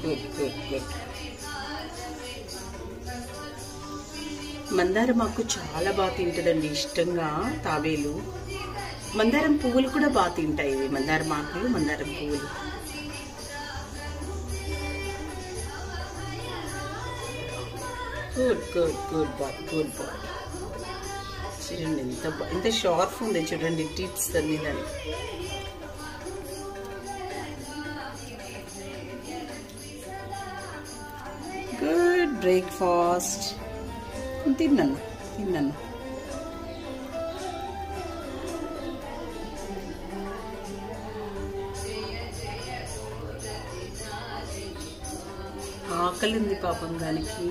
Good good good. మందారం ఆకు చాలా బాగా తింటుందండి ఇష్టంగా తాబేలు. మందారం పువ్వులు కూడా బాగా తింటాయి ఇవి, మందారం ఆకులు, మందారం పువ్వులు. Good good good boy, good boy. చూడండి ఎంత షార్ప్ ఉంది చూడండి టిప్స్ అన్ని దాన్ని. Good breakfast. తిన్నాను. ఆకలి ఉంది పాపం దానికి.